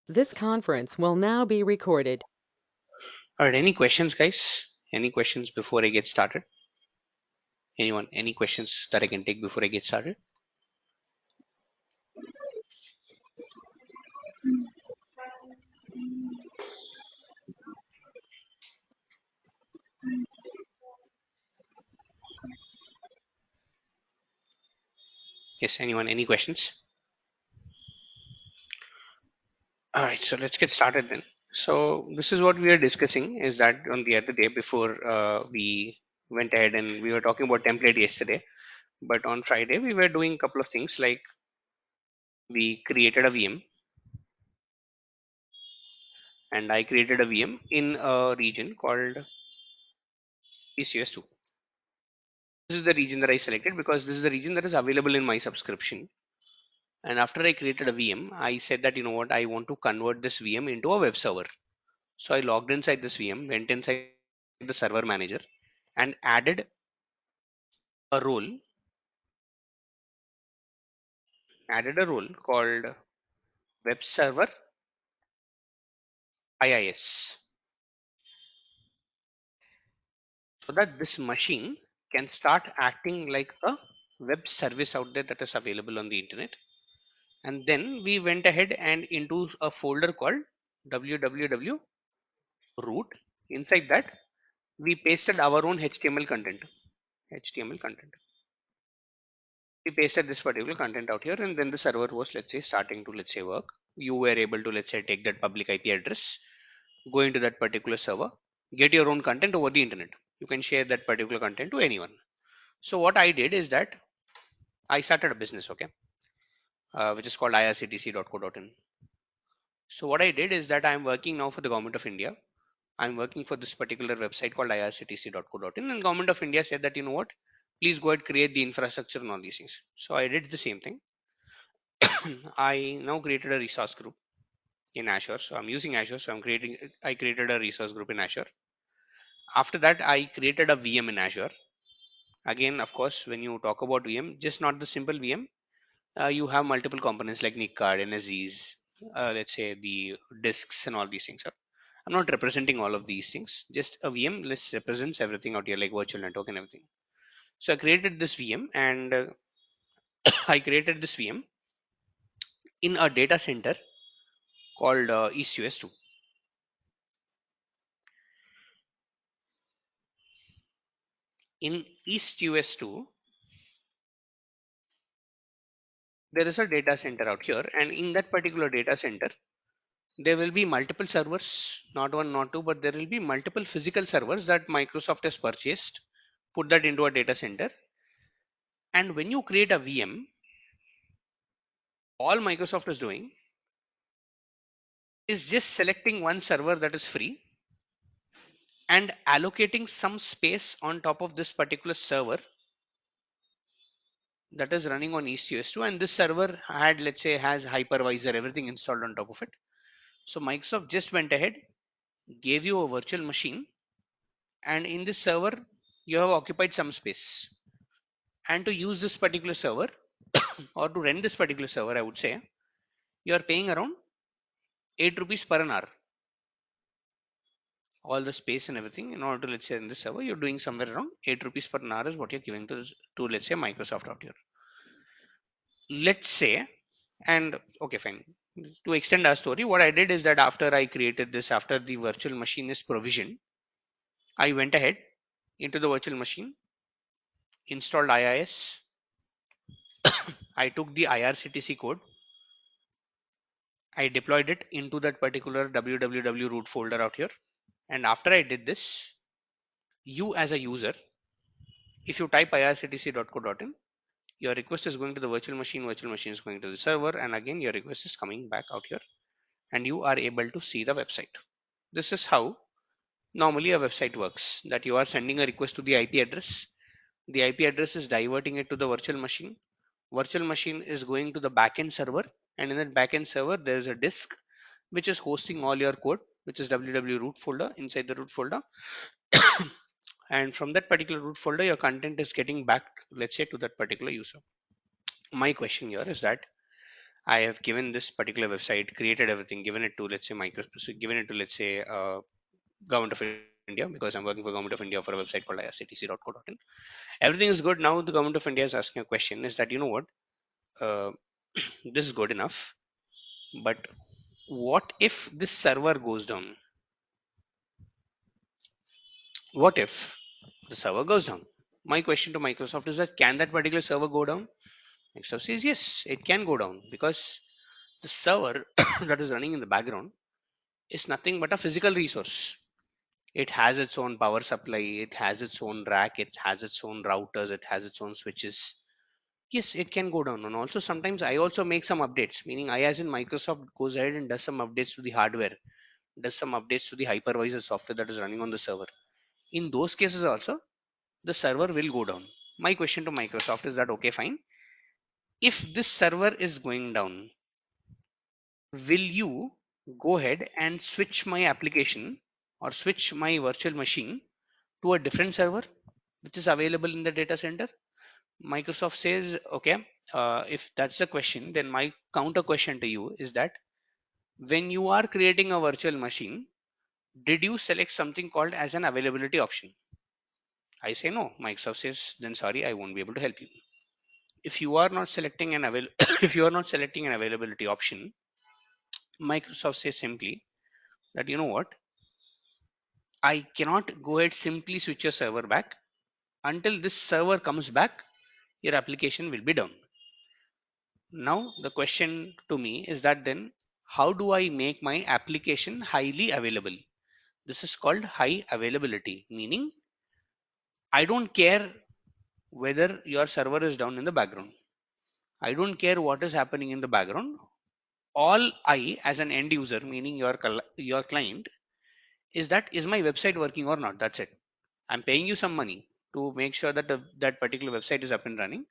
This conference will now be recorded. All right, any questions, guys? Any questions before I get started? Anyone? Any questions that I can take before I get started? Yes, anyone? Any questions? All right, so let's get started then. So this is what we are discussing is that on the other day before we went ahead and we were talking about template yesterday, but on Friday we were doing a couple of things like we created a VM and I created a VM in a region called ECS2. This is the region that I selected because this is the region that is available in my subscription. And after I created a VM, I said that, you know what, I want to convert this VM into a web server. So I logged inside this VM, went inside the server manager, and a role, added a role called web server IIS, so that this machine can start acting like a web service out there that is available on the internet. And then we went ahead and into a folder called www root. Inside that, we pasted our own HTML content. HTML content. We pasted this particular content out here, and then the server was, let's say, starting to, let's say, work. You were able to, let's say, take that public IP address, go into that particular server, get your own content over the internet. You can share that particular content to anyone. So what I did is that I started a business, okay, which is called irctc.co.in. So what I did is that I'm working now for the government of India. I'm working for this particular website called irctc.co.in, and government of India said that, you know what, please go ahead, create the infrastructure and all these things. So I did the same thing. I now created a resource group in Azure. So I'm using Azure. So I created a resource group in Azure. After that, I created a VM in Azure. Again, of course, when you talk about VM, just not the simple VM, you have multiple components like NIC card, NSZs, let's say the disks and all these things. I'm not representing all of these things. Just a VM list represents everything out here, like virtual network and everything. So I created this VM and I created this VM in a data center called EastUS2. In EastUS2, there is a data center out here, and in that particular data center, there will be multiple servers, not one, not two, but there will be multiple physical servers that Microsoft has purchased, put that into a data center. And when you create a VM, all Microsoft is doing is just selecting one server that is free and allocating some space on top of this particular server that is running on ECS2. And this server had, let's say, has hypervisor, everything installed on top of it. So Microsoft just went ahead, gave you a virtual machine, and in this server, you have occupied some space. And to use this particular server or to rent this particular server, I would say you are paying around 8 rupees per an hour. All the space and everything in order to, let's say, in this server, you're doing somewhere around 8 rupees per an hour is what you're giving to let's say Microsoft out here. Let's say, and okay, fine. To extend our story, what I did is that after I created this, after the virtual machine is provisioned, I went ahead into the virtual machine, installed IIS. I took the IRCTC code, I deployed it into that particular www root folder out here. And after I did this, you as a user, if you type irctc.co.in, your request is going to the virtual machine is going to the server, and again your request is coming back out here, and you are able to see the website. This is how normally a website works, that you are sending a request to the IP address. The IP address is diverting it to the virtual machine. Virtual machine is going to the backend server, and in that backend server, there is a disk which is hosting all your code, which is www root folder. Inside the root folder, and from that particular root folder, your content is getting back, let's say, to that particular user. My question here is that I have given this particular website, created everything, given it to let's say given it to let's say government of India, because I'm working for government of India for a website called irctc.co.in. Everything is good. Now the government of India is asking a question: is that, you know what? Uh, this is good enough, but what if this server goes down? What if the server goes down? My question to Microsoft is that, can that particular server go down? Microsoft says yes, it can go down, because the server that is running in the background is nothing but a physical resource. It has its own power supply, it has its own rack, it has its own routers, it has its own switches. Yes, it can go down. And also sometimes I also make some updates, meaning I, as in Microsoft, goes ahead and does some updates to the hardware, does some updates to the hypervisor software that is running on the server. In those cases also, the server will go down. My question to Microsoft is that, okay, fine. If this server is going down, will you go ahead and switch my application or switch my virtual machine to a different server which is available in the data center? Microsoft says, okay, if that's the question, then my counter question to you is that, when you are creating a virtual machine, did you select something called as an availability option? I say no. Microsoft says, then sorry, I won't be able to help you. If you are not selecting an if you are not selecting an availability option, Microsoft says simply that, you know what, I cannot go ahead simply switch your server back. Until this server comes back, your application will be down. Now the question to me is that, then how do I make my application highly available? This is called high availability, meaning I don't care whether your server is down in the background. I don't care what is happening in the background. All I, as an end user, meaning your client, is that, is my website working or not? That's it. I'm paying you some money to make sure that that particular website is up and running.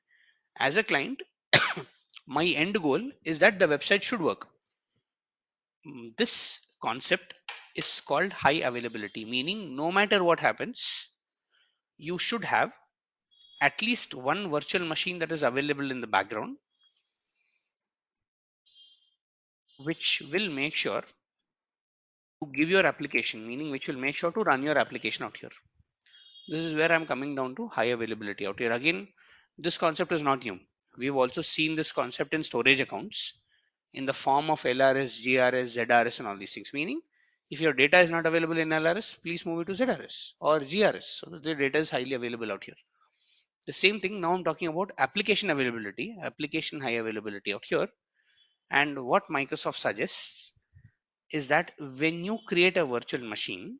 As a client, my end goal is that the website should work. This concept is called high availability, meaning no matter what happens, you should have at least one virtual machine that is available in the background, which will make sure to give your application, meaning which will make sure to run your application out here. This is where I'm coming down to high availability out here. Again, this concept is not new. We've also seen this concept in storage accounts in the form of LRS, GRS, ZRS, and all these things. Meaning, if your data is not available in LRS, please move it to ZRS or GRS so that the data is highly available out here. The same thing, now I'm talking about application availability, application high availability out here. And what Microsoft suggests is that when you create a virtual machine,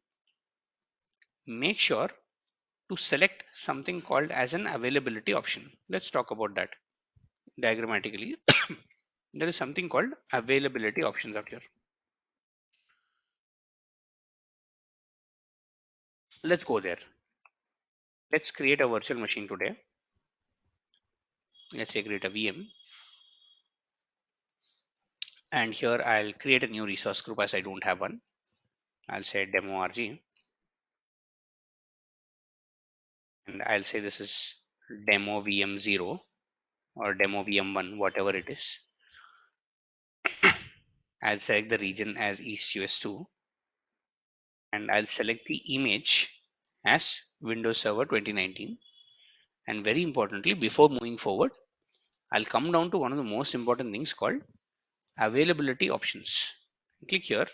make sure to select something called as an availability option. Let's talk about that diagrammatically. There is something called availability options out here. Let's go there. Let's create a virtual machine today. Let's say create a VM. And here I'll create a new resource group as I don't have one. I'll say demo RG. And I'll say this is demo VM0 or demo VM1, whatever it is. I'll select the region as East US2. And I'll select the image as Windows Server 2019. And very importantly, before moving forward, I'll come down to one of the most important things called availability options. Click here.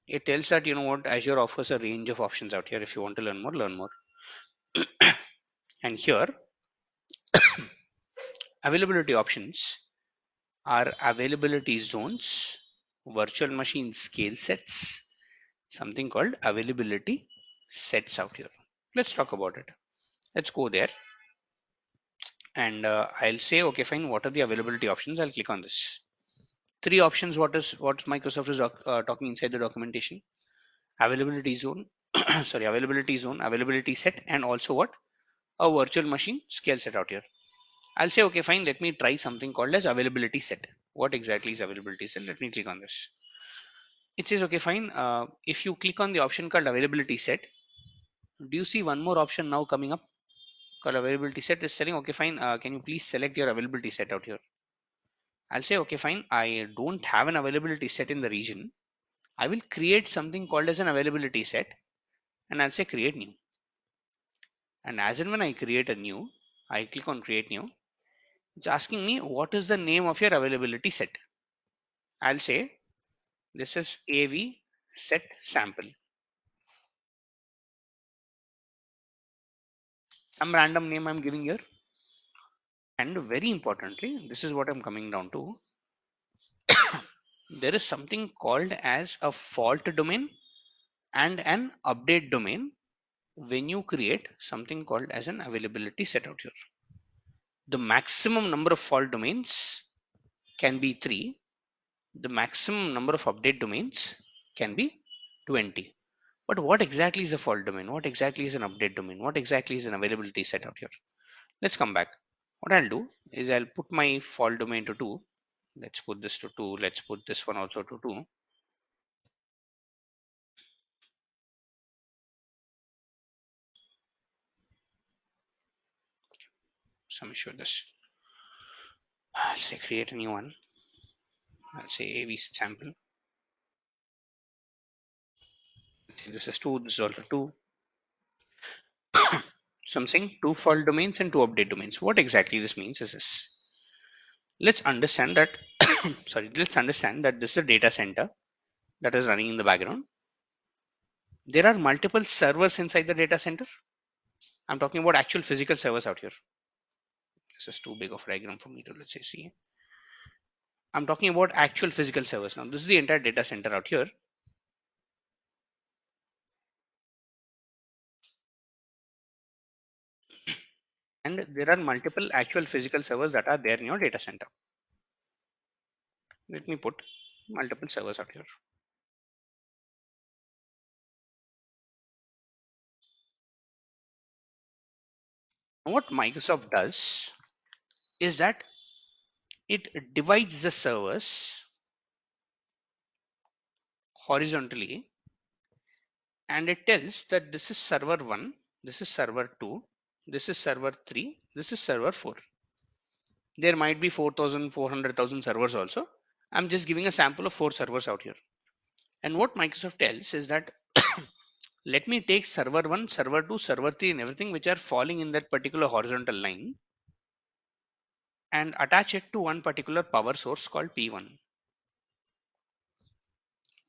It tells that, you know what, Azure offers a range of options out here. If you want to learn more, learn more. And here, availability options are availability zones, virtual machine scale sets, something called availability sets out here. Let's talk about it. Let's go there. And I'll say, okay, fine. What are the availability options? I'll click on this. Three options. What Microsoft is talking inside the documentation: availability zone, sorry, availability zone, availability set, and also what, a virtual machine scale set out here. I'll say, okay, fine. Let me try something called as availability set. What exactly is availability set? Let me click on this. It says, okay, fine. If you click on the option called availability set, do you see one more option now coming up called availability set? Is telling, okay, fine. Can you please select your availability set out here? I'll say, okay, fine. I don't have an availability set in the region. I will create something called as an availability set, and I'll say create new. And as and when I create a new, I click on create new. It's asking me what is the name of your availability set. I'll say this is AV set sample. Some random name I'm giving here. And very importantly, this is what I'm coming down to. There is something called as a fault domain and an update domain when you create something called as an availability set out here. The maximum number of fault domains can be 3. The maximum number of update domains can be 20. But what exactly is a fault domain? What exactly is an update domain? What exactly is an availability set out here? Let's come back. What I'll do is I'll put my fault domain to 2. Let's put this to 2. Let's put this one also to 2. Some issue with this. I'll say create a new one. I'll say AV sample. This is 2. This is also 2. Something 2 fault domains and 2 update domains. What exactly this means is this. Let's understand that let's understand that this is a data center that is running in the background. There are multiple servers inside the data center. I'm talking about actual physical servers out here. This is too big of a diagram for me to, let's say, see. I'm talking about actual physical servers. Now this is the entire data center out here. And there are multiple actual physical servers that are there in your data center. Let me put multiple servers out here. What Microsoft does is that it divides the servers horizontally, and it tells that this is server 1, this is server 2, this is server 3, this is server 4. There might be 4,000, 400,000 servers also. I'm just giving a sample of 4 servers out here. And what Microsoft tells is that let me take server 1, server 2, server 3 and everything which are falling in that particular horizontal line and attach it to one particular power source called P1.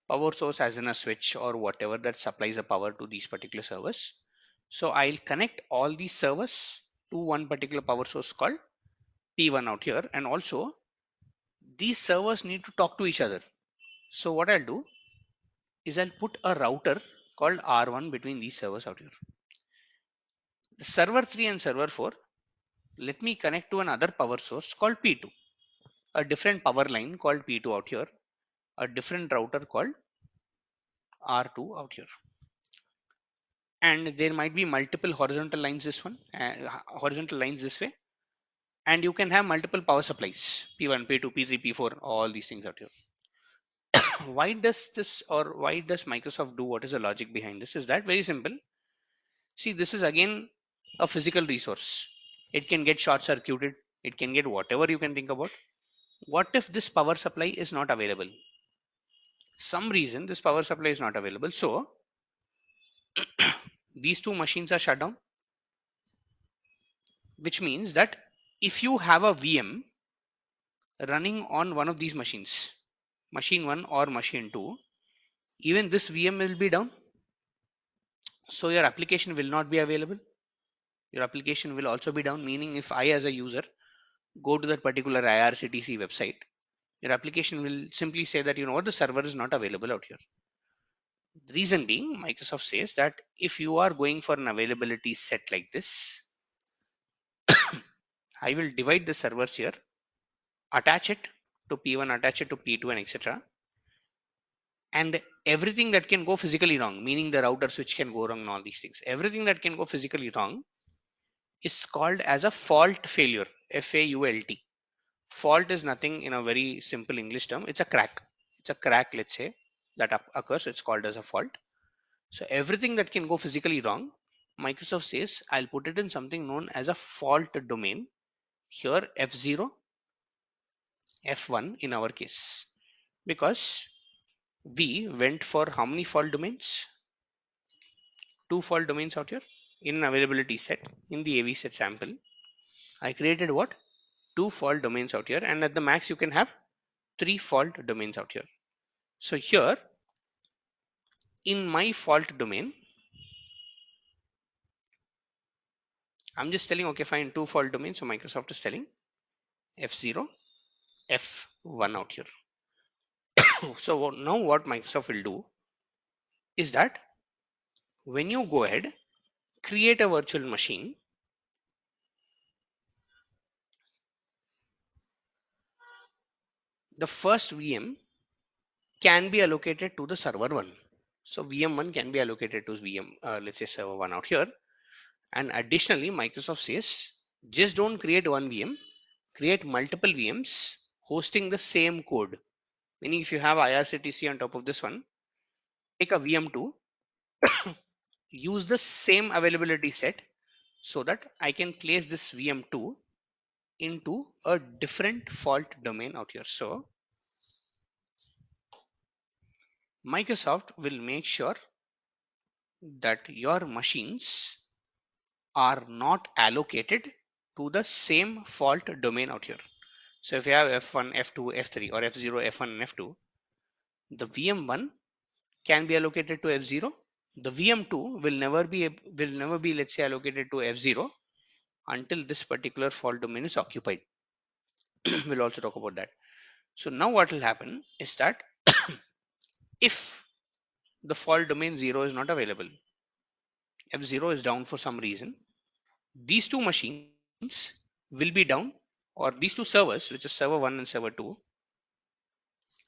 Power source as in a switch or whatever that supplies the power to these particular servers. So I'll connect all these servers to one particular power source called P1 out here, and also these servers need to talk to each other. So what I'll do is I'll put a router called R1 between these servers out here. The server 3 and server 4, let me connect to another power source called P2, a different power line called P2 out here, a different router called R2 out here. And there might be multiple horizontal lines horizontal lines this way, and you can have multiple power supplies P1, P2, P3, P4, all these things out here. Why does this, or why does Microsoft do, what is the logic behind this? Is that very simple. See, this is again a physical resource. It can get short circuited, it can get whatever you can think about. What if this power supply is not available? Some reason this power supply is not available, so these two machines are shut down, which means that if you have a VM running on one of these machines, machine 1 or machine 2, even this VM will be down, so your application will not be available. Your application will also be down, meaning if I as a user go to that particular IRCTC website, your application will simply say that, you know what, the server is not available out here. The reason being, Microsoft says that if you are going for an availability set like this, I will divide the servers here, attach it to P1, attach it to P2 and etc. And everything that can go physically wrong, meaning the router switch can go wrong and all these things, everything that can go physically wrong is called as a fault failure, FAULT. Fault is nothing in a very simple English term. It's a crack. It's a crack, let's say, that occurs. It's called as a fault. So everything that can go physically wrong, Microsoft says, I'll put it in something known as a fault domain. Here, F0, F1 in our case, because we went for how many fault domains? Two fault domains out here in an availability set. In the AV set sample, I created what? Two fault domains out here, and at the max you can have three fault domains out here. So here in my fault domain, I'm just telling, okay, fine, two fault domains. So Microsoft is telling F0, F1 out here. So now what Microsoft will do is that when you go ahead, create a virtual machine, the first VM can be allocated to the server 1. So VM1 can be allocated to let's say server 1 out here. And additionally, Microsoft says, just don't create one VM, create multiple VMs hosting the same code. Meaning if you have IRCTC on top of this one, take a VM2, use the same availability set so that I can place this VM2 into a different fault domain out here. So Microsoft will make sure that your machines are not allocated to the same fault domain out here. So if you have F1, F2, F3 or F0, F1 and F2, the VM1 can be allocated to F0. The VM2 will never be let's say allocated to F0 until this particular fault domain is occupied. We'll also talk about that. So now what will happen is that if the fault domain 0 is not available, F0 is down for some reason, these two machines will be down, or these two servers, which is server 1 and server 2,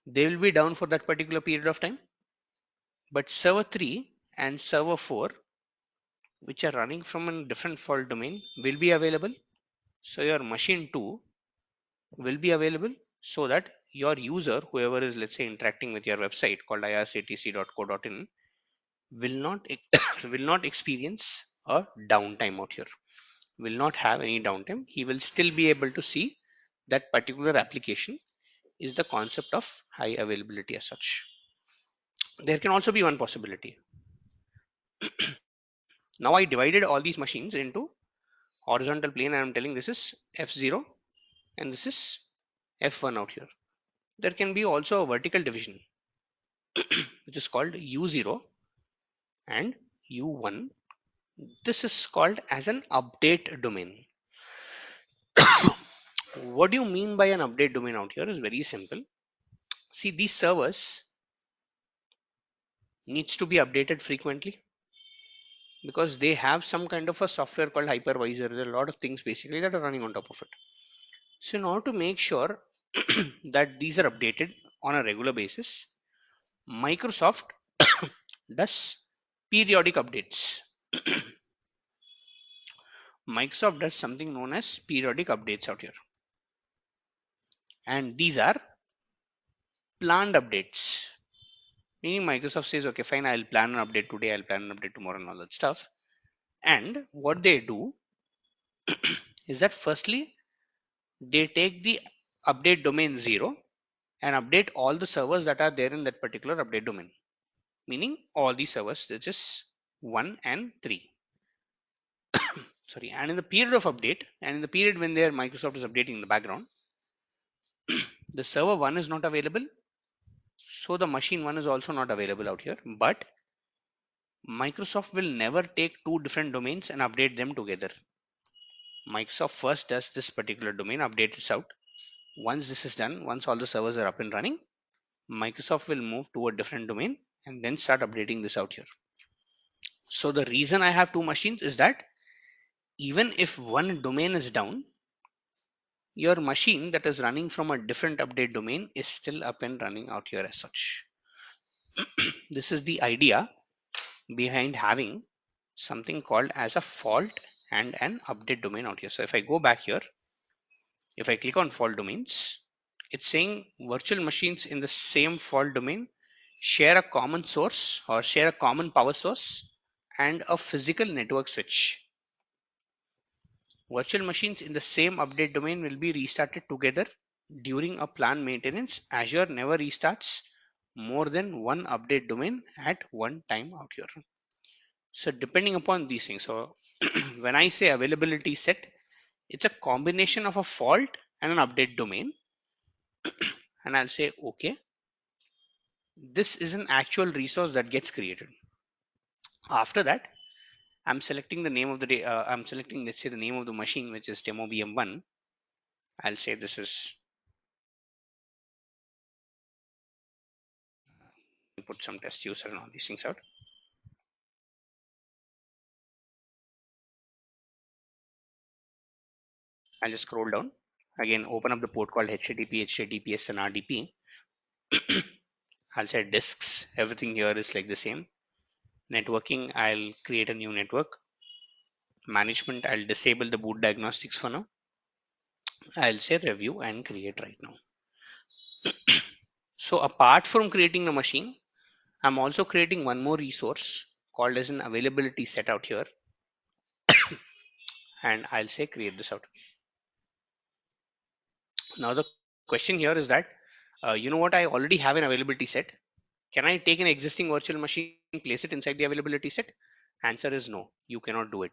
they will be down for that particular period of time. But server 3 and server 4, which are running from a different fault domain, will be available. So your machine 2 will be available so that your user, whoever is let's say interacting with your website called irctc.co.in, will not will not experience a downtime out here, will not have any downtime. He will still be able to see that particular application, is the concept of high availability as such. There can also be one possibility. Now I divided all these machines into horizontal plane and I'm telling this is F0 and this is F1 out here. There can be also a vertical division which is called U0 and U1. This is called as an update domain. What do you mean by an update domain out here is very simple. See, these servers needs to be updated frequently because they have some kind of a software called hypervisor. There are a lot of things basically that are running on top of it. So in order to make sure that these are updated on a regular basis, Microsoft does periodic updates. Microsoft does something known as periodic updates out here. And these are planned updates. Meaning Microsoft says, okay, fine, I'll plan an update today, I'll plan an update tomorrow and all that stuff. And what they do is that firstly, they take the update domain 0 and update all the servers that are there in that particular update domain. Meaning all the servers, which is 1 and 3. Sorry, and in the period of update and in the period when their Microsoft is updating in the background, the server 1 is not available, so the machine 1 is also not available out here. But Microsoft will never take two different domains and update them together. Microsoft first does this particular domain, updates out. Once this is done, once all the servers are up and running, Microsoft will move to a different domain and then start updating this out here. So the reason I have two machines is that even if one domain is down, your machine that is running from a different update domain is still up and running out here as such. This is the idea behind having something called as a fault and an update domain out here. So if I go back here, if I click on fault domains, it's saying virtual machines in the same fault domain share a common source or share a common power source and a physical network switch. Virtual machines in the same update domain will be restarted together During a planned maintenance, Azure never restarts more than one update domain at one time out here. So depending upon these things, so when I say availability set, it's a combination of a fault and an update domain. And I'll say, okay, this is an actual resource that gets created. After that, I'm selecting the name of the day. I'm selecting, let's say, the name of the machine, which is demo VM1. I'll say this is, put some test user and all these things out. I'll just scroll down. Again, open up the port called HTTP, HTTPS, and RDP. I'll say disks. Everything here is like the same. Networking, I'll create a new network. Management, I'll disable the boot diagnostics for now. I'll say review and create right now. So apart from creating the machine, I'm also creating one more resource called as an availability set out here. And I'll say create this out. Now the question here is that, you know what, I already have an availability set. Can I take an existing virtual machine, place it inside the availability set? Answer is no, you cannot do it.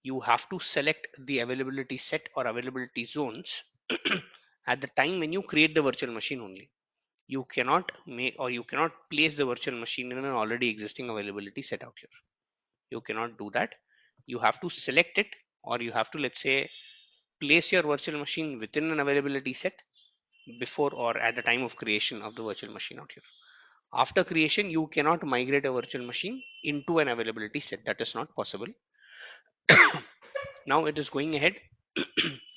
You have to select the availability set or availability zones at the time when you create the virtual machine only. You cannot make or you cannot place the virtual machine in an already existing availability set out here. You cannot do that. You have to select it, or you have to, let's say, place your virtual machine within an availability set before or at the time of creation of the virtual machine out here. After creation, you cannot migrate a virtual machine into an availability set. That is not possible. Now it is going ahead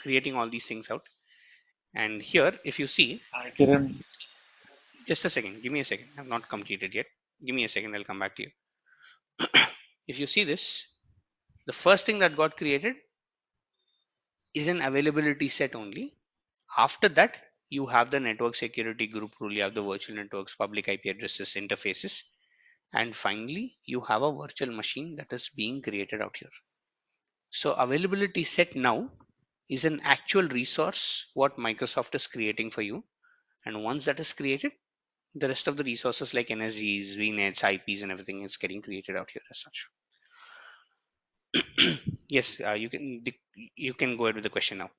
creating all these things out. And here, if you see, Hi, Kiran. just a second, give me a second. I've not completed yet. Give me a second, I'll come back to you. If you see this, the first thing that got created is an availability set only. After that, you have the network security group rule, you have the virtual networks, public IP addresses, interfaces, and finally, you have a virtual machine that is being created out here. So availability set now is an actual resource what Microsoft is creating for you. And once that is created, the rest of the resources like NSGs, VNets, IPs, and everything is getting created out here as such. Yes, you can go ahead with the question now.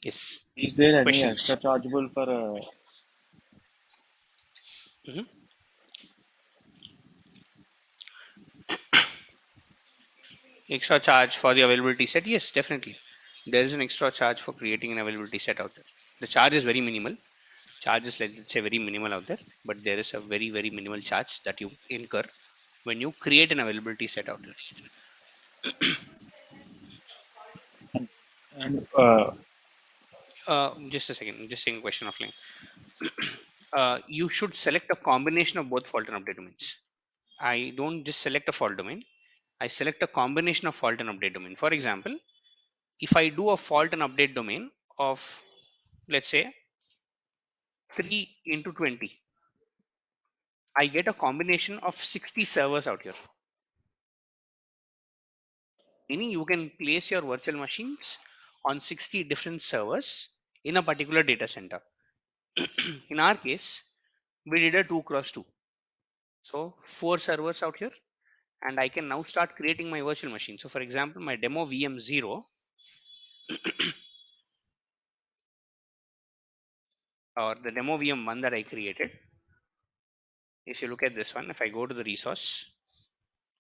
Yes, Is there any questions. extra chargeable for Mhm. Extra charge for the availability set? Yes, definitely. There is an extra charge for creating an availability set out there. The charge is very minimal. Charge is, let's say, very minimal out there, but there is a very, very minimal charge that you incur when you create an availability set out there. and Just a second, I'm just saying a question offline. You should select a combination of both fault and update domains. I don't just select a fault domain. I select a combination of fault and update domain. For example, if I do a fault and update domain of, let's say, 3 into 20, I get a combination of 60 servers out here. Meaning you can place your virtual machines on 60 different servers in a particular data center. In our case, we did a 2 cross 2. So 4 servers out here, and I can now start creating my virtual machine. So for example, my demo VM0 or the demo VM1 that I created, if you look at this one, if I go to the resource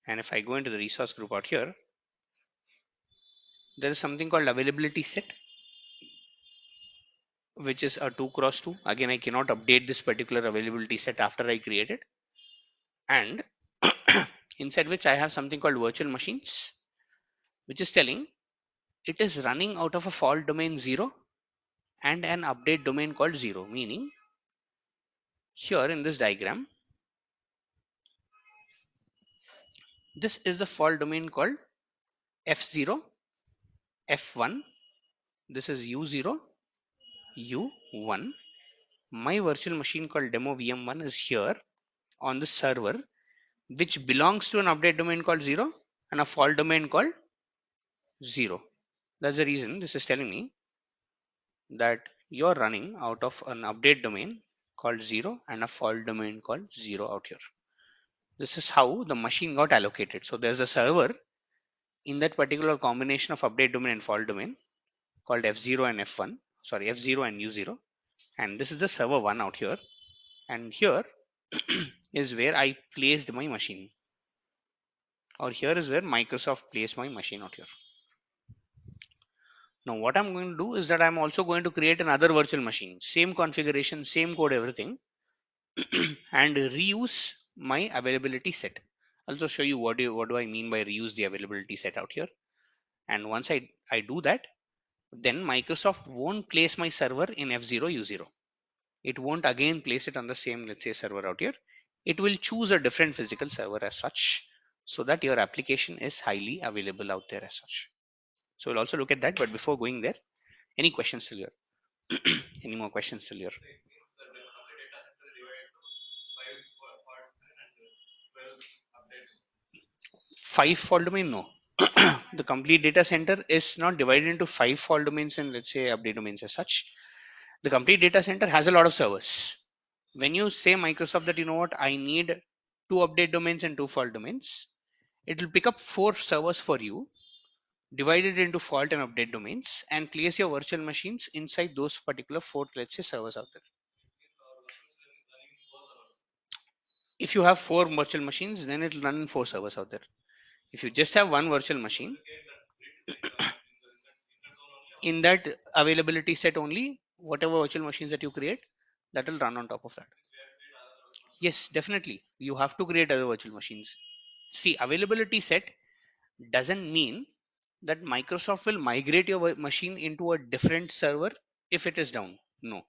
and if I go into the resource group out here, there is something called availability set, which is a 2 cross 2. Again, I cannot update this particular availability set after I create it. And inside which I have something called virtual machines, which is telling it is running out of a fault domain 0 and an update domain called 0. Meaning here in this diagram, this is the fault domain called F0, F1. This is U0, U1. My virtual machine called demo VM1 is here on the server, which belongs to an update domain called 0 and a fault domain called 0. That's the reason this is telling me that you're running out of an update domain called 0 and a fault domain called 0 out here. This is how the machine got allocated. So there's a server in that particular combination of update domain and fault domain called F0 and F1, sorry, F0 and U0. And this is the server 1 out here. And here is where I placed my machine, or here is where Microsoft placed my machine out here. Now what I'm going to do is that I'm also going to create another virtual machine, same configuration, same code, everything, and reuse my availability set. I'll just show you what do I mean by reuse the availability set out here. And once I do that, then Microsoft won't place my server in F0 U0. It won't again place it on the same, let's say, server out here. It will choose a different physical server as such, so that your application is highly available out there as such. So we'll also look at that. But before going there, any questions still here? Any more questions still here? Five fault domain? No. The complete data center is not divided into five fault domains and, let's say, update domains as such. The complete data center has a lot of servers. When you say Microsoft that, you know what, I need two update domains and two fault domains, it will pick up four servers for you, divide it into fault and update domains, and place your virtual machines inside those particular four, let's say, servers out there. If you have four virtual machines, then it will run in four servers out there. If you just have one virtual machine, in that availability set only, whatever virtual machines that you create, that will run on top of that. Yes, definitely. You have to create other virtual machines. See, availability set doesn't mean that Microsoft will migrate your machine into a different server if it is down. No.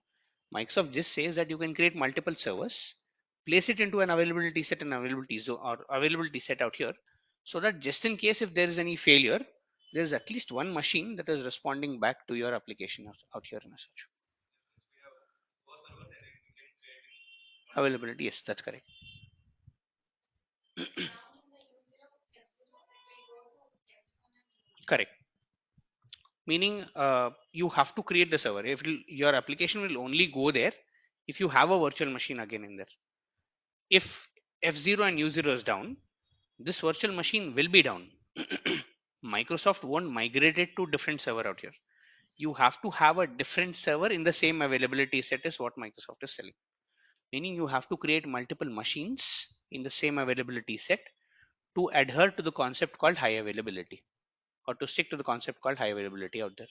Microsoft just says that you can create multiple servers, place it into an availability set and availability zone or availability set out here, so that just in case if there is any failure, there is at least one machine that is responding back to your application out here and such. Availability, yes, that's correct. Correct. Meaning you have to create the server. If your application will only go there if you have a virtual machine again in there. If F0 and U0 is down, this virtual machine will be down. Microsoft won't migrate it to different server out here. You have to have a different server in the same availability set is what Microsoft is telling. Meaning you have to create multiple machines in the same availability set to adhere to the concept called high availability, or to stick to the concept called high availability out there.